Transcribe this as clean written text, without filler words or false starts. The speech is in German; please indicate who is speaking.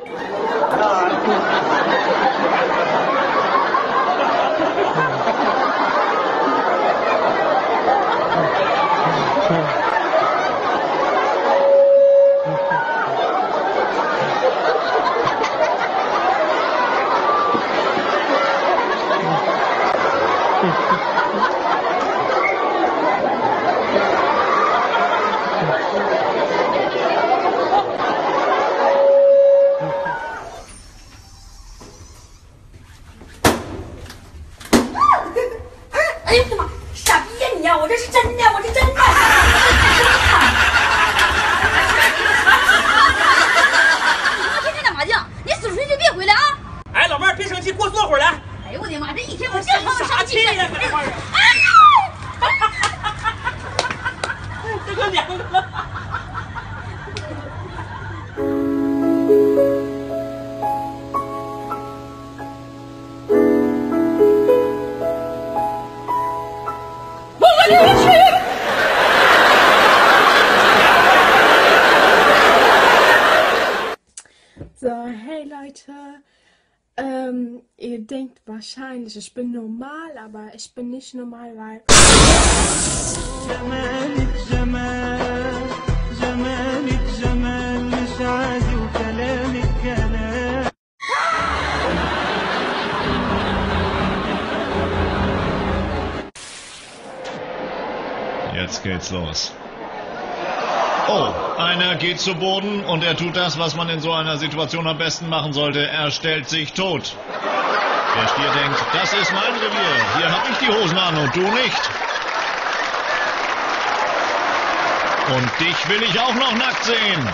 Speaker 1: 哎呦我的妈！傻逼呀你呀！我这是真的，我是真的。你天天打麻将，你死出去就别回来啊！
Speaker 2: 哎，老妹儿别生气，给我坐会儿来。
Speaker 1: 哎呦我的妈！这一天我正好生气
Speaker 2: 呀，这玩意儿。这个娘的。
Speaker 3: So, hey Leute, ihr denkt wahrscheinlich, ich bin normal, aber ich bin nicht normal, weil...
Speaker 4: جمالك جمال جمالك جمال مش عادي وكلامك كلام.
Speaker 5: Jetzt geht's los. Oh, einer geht zu Boden und er tut das, was man in so einer Situation am besten machen sollte. Er stellt sich tot. Der Stier denkt, das ist mein Revier. Hier hab ich die Hosen an und du nicht. Und dich will ich auch noch nackt sehen.